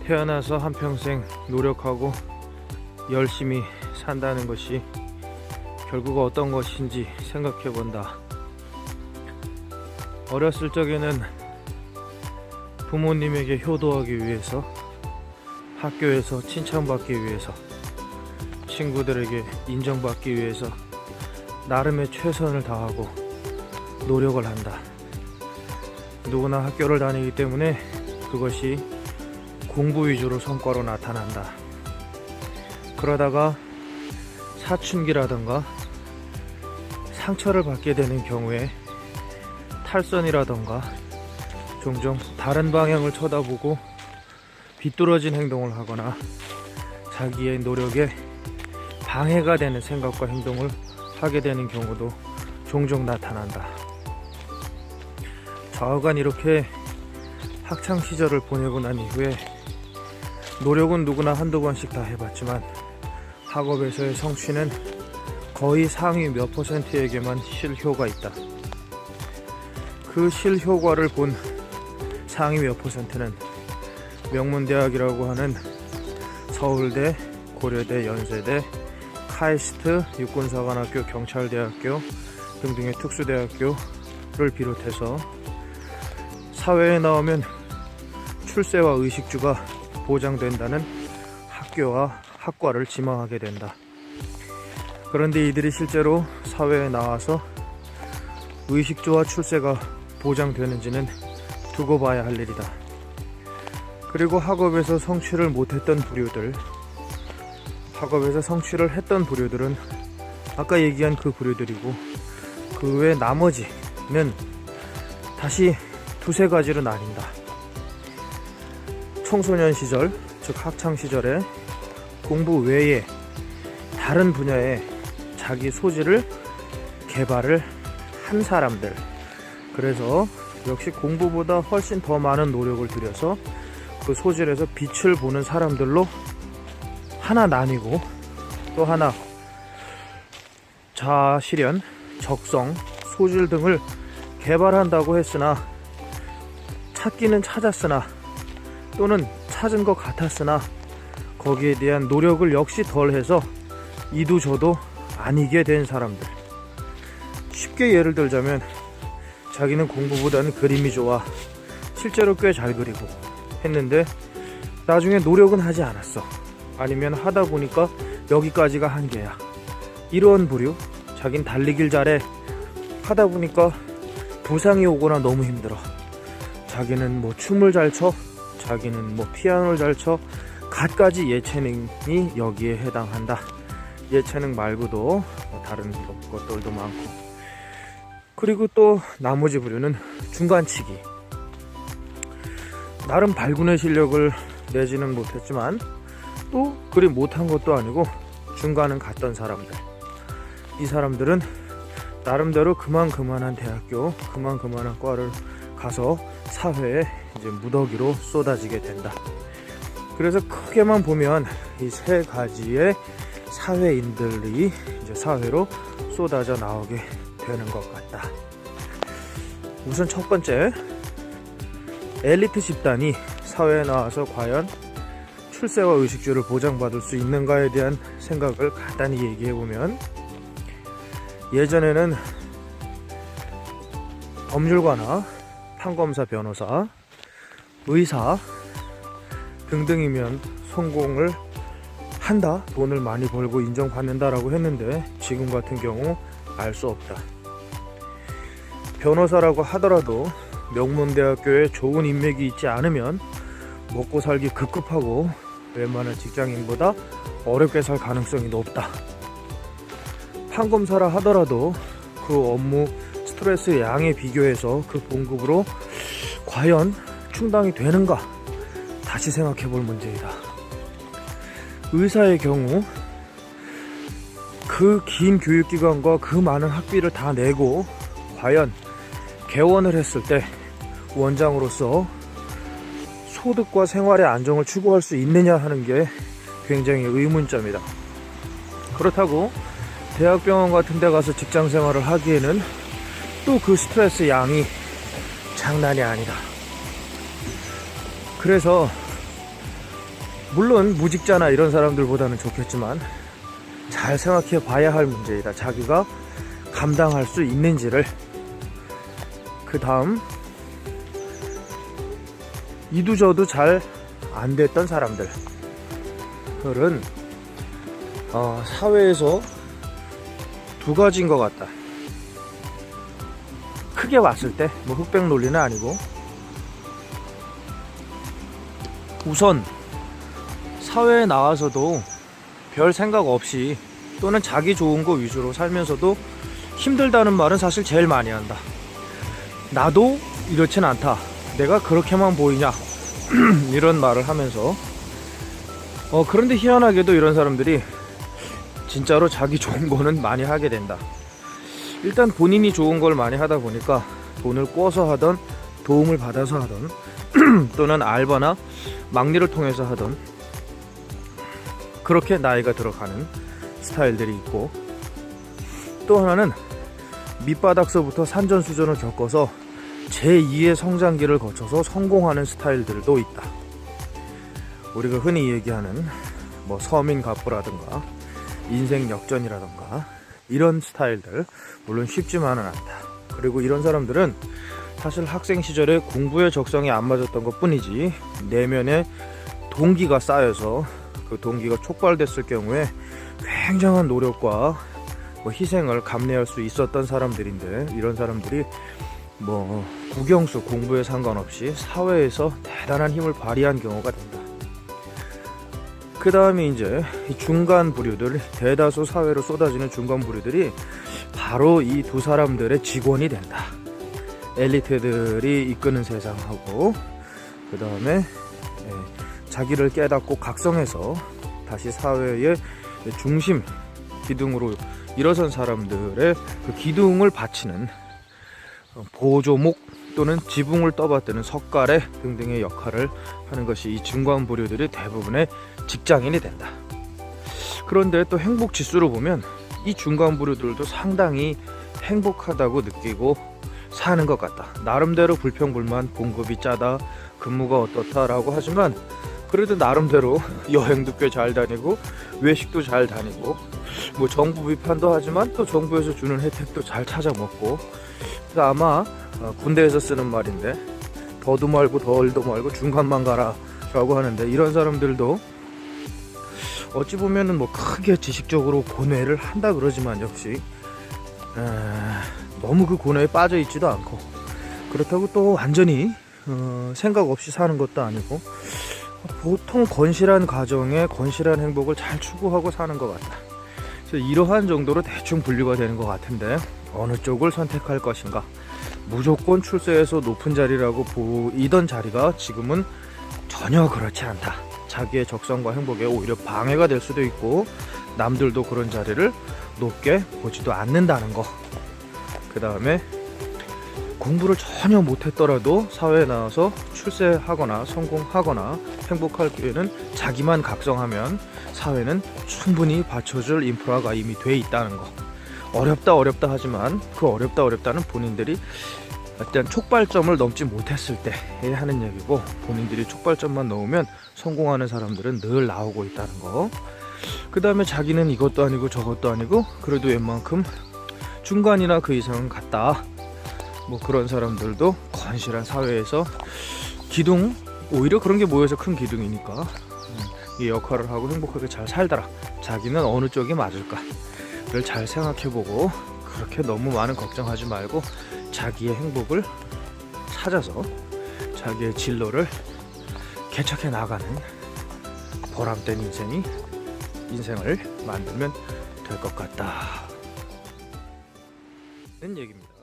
태어나서 한평생 노력하고 열심히 산다는 것이 결국 어떤 것인지 생각해 본다. 어렸을 적에는 부모님에게 효도하기 위해서, 학교에서 칭찬받기 위해서, 친구들에게 인정받기 위해서 나름의 최선을 다하고 노력을 한다. 누구나 학교를 다니기 때문에 그것이 공부 위주로 성과로 나타난다. 그러다가 사춘기라던가 상처를 받게 되는 경우에 탈선이라던가 종종 다른 방향을 쳐다보고 비뚤어진 행동을 하거나 자기의 노력에 방해가 되는 생각과 행동을 하게 되는 경우도 종종 나타난다. 좌우간 이렇게 학창시절을 보내고 난 이후에 노력은 누구나 한두 번씩 다 해봤지만 학업에서의 성취는 거의 상위 몇 %에게만 실효가 있다. 그 실효과를 본 상위 몇 %는 명문대학이라고 하는 서울대, 고려대, 연세대, 카이스트, 육군사관학교, 경찰대학교 등등의 특수대학교를 비롯해서 사회에 나오면 출세와 의식주가 보장된다는 학교와 학과를 지망하게 된다. 그런데 이들이 실제로 사회에 나와서 의식주와 출세가 보장되는지는 두고 봐야 할 일이다. 그리고 학업에서 성취를 못했던 부류들, 학업에서 성취를 했던 부류들은 아까 얘기한 그 부류들이고, 그 외 나머지는 다시 두세 가지로 나뉜다. 청소년 시절, 즉 학창 시절에 공부 외에 다른 분야에 자기 소질을 개발을 한 사람들, 그래서 역시 공부보다 훨씬 더 많은 노력을 들여서 그 소질에서 빛을 보는 사람들로 하나 나뉘고, 또 하나 자아실현, 적성, 소질 등을 개발한다고 했으나 찾기는 찾았으나 또는 찾은 것 같았으나 거기에 대한 노력을 역시 덜해서 이도저도 아니게 된 사람들. 쉽게 예를 들자면 자기는 공부보다는 그림이 좋아, 실제로 꽤 잘 그리고 했는데 나중에 노력은 하지 않았어, 아니면 하다 보니까 여기까지가 한계야. 이런 부류, 자긴 달리길 잘해, 하다 보니까 부상이 오거나 너무 힘들어. 자기는 뭐 춤을 잘 춰, 자기는 뭐 피아노를 잘 쳐, 갖가지 예체능이 여기에 해당한다. 예체능 말고도 다른 것들도 많고. 그리고 또 나머지 부류는 중간치기. 나름 발군의 실력을 내지는 못했지만 또 그리 못한 것도 아니고 중간은 갔던 사람들. 이 사람들은 나름대로 그만한 대학교, 그만한 과를 가서 사회에 이제 무더기로 쏟아지게 된다. 그래서 크게만 보면 이 세 가지의 사회인들이 이제 사회로 쏟아져 나오게 되는 것 같다. 우선 첫 번째, 엘리트 집단이 사회에 나와서 과연 출세와 의식주를 보장받을 수 있는가에 대한 생각을 간단히 얘기해보면, 예전에는 법률가나 판검사, 변호사, 의사 등등이면 성공을 한다, 돈을 많이 벌고 인정받는다라고 했는데 지금 같은 경우 알 수 없다. 변호사라고 하더라도 명문대학교에 좋은 인맥이 있지 않으면 먹고 살기 급급하고 웬만한 직장인보다 어렵게 살 가능성이 높다. 판검사라 하더라도 그 업무 스트레스 양에 비교해서 그 봉급으로 과연 충당이 되는가, 다시 생각해 볼 문제이다. 의사의 경우 그 긴 교육기간과 그 많은 학비를 다 내고 과연 개원을 했을 때 원장으로서 소득과 생활의 안정을 추구할 수 있느냐 하는 게 굉장히 의문점이다. 그렇다고 대학병원 같은 데 가서 직장 생활을 하기에는 또 그 스트레스 양이 장난이 아니다. 그래서 물론 무직자나 이런 사람들보다는 좋겠지만 잘 생각해 봐야 할 문제이다. 자기가 감당할 수 있는지를. 그 다음, 이두저도 잘 안 됐던 사람들은 사회에서 두 가지인 것 같다. 크게 봤을 때 뭐 흑백 논리는 아니고, 우선 사회에 나와서도 별 생각 없이 또는 자기 좋은 거 위주로 살면서도 힘들다는 말은 사실 제일 많이 한다. 나도 이렇진 않다, 내가 그렇게만 보이냐 이런 말을 하면서 그런데 희한하게도 이런 사람들이 진짜로 자기 좋은 거는 많이 하게 된다. 일단 본인이 좋은 걸 많이 하다 보니까 돈을 꿔서 하던, 도움을 받아서 하던 또는 알바나 막리를 통해서 하던, 그렇게 나이가 들어가는 스타일들이 있고, 또 하나는 밑바닥서부터 산전수전을 겪어서 제2의 성장기를 거쳐서 성공하는 스타일들도 있다. 우리가 흔히 얘기하는 뭐 서민 갑부라든가 인생 역전이라든가 이런 스타일들, 물론 쉽지만은 않다. 그리고 이런 사람들은 사실 학생 시절에 공부에 적성이 안 맞았던 것 뿐이지 내면에 동기가 쌓여서 그 동기가 촉발됐을 경우에 굉장한 노력과 희생을 감내할 수 있었던 사람들인데, 이런 사람들이 국영수, 공부에 상관없이 사회에서 대단한 힘을 발휘한 경우가 된다. 그 다음에 이제 이 중간 부류들, 대다수 사회로 쏟아지는 중간 부류들이 바로 이 두 사람들의 직원이 된다. 엘리트들이 이끄는 세상하고, 그 다음에 자기를 깨닫고 각성해서 다시 사회의 중심 기둥으로 일어선 사람들의 그 기둥을 받치는 보조목 또는 지붕을 떠받드는 석가래 등등의 역할을 하는 것이 이 중간 부류들이 대부분의 직장인이 된다. 그런데 또 행복 지수로 보면 이 중간 부류들도 상당히 행복하다고 느끼고 사는 것 같다. 나름대로 불평불만, 봉급이 짜다, 근무가 어떻다라고 하지만 그래도 나름대로 여행도 꽤 잘 다니고 외식도 잘 다니고 정부 비판도 하지만 또 정부에서 주는 혜택도 잘 찾아 먹고, 아마 군대에서 쓰는 말인데 더도 말고 덜도 말고 중간만 가라 라고 하는데, 이런 사람들도 어찌 보면은 크게 지식적으로 고뇌를 한다 그러지만 역시 너무 그 고뇌에 빠져 있지도 않고, 그렇다고 또 완전히 생각 없이 사는 것도 아니고, 보통 건실한 가정에 건실한 행복을 잘 추구하고 사는 것 같다. 그래서 이러한 정도로 대충 분류가 되는 것 같은데, 어느 쪽을 선택할 것인가. 무조건 출세해서 높은 자리라고 보이던 자리가 지금은 전혀 그렇지 않다. 자기의 적성과 행복에 오히려 방해가 될 수도 있고, 남들도 그런 자리를 높게 보지도 않는다는 거. 그 다음에 공부를 전혀 못했더라도 사회에 나와서 출세하거나 성공하거나 행복할 기회는 자기만 각성하면 사회는 충분히 받쳐줄 인프라가 이미 돼 있다는 거. 어렵다 하지만 그 어렵다는 본인들이 일단 촉발점을 넘지 못했을 때 하는 얘기고, 본인들이 촉발점만 넣으면 성공하는 사람들은 늘 나오고 있다는 거. 그 다음에 자기는 이것도 아니고 저것도 아니고 그래도 웬만큼 중간이나 그 이상은 갔다. 그런 사람들도 건실한 사회에서 기둥, 오히려 그런 게 모여서 큰 기둥이니까 이 역할을 하고 행복하게 잘 살더라. 자기는 어느 쪽이 맞을까를 잘 생각해보고, 그렇게 너무 많은 걱정하지 말고 자기의 행복을 찾아서 자기의 진로를 개척해 나가는 보람된 인생을 만들면 될 것 같다 는 얘기입니다.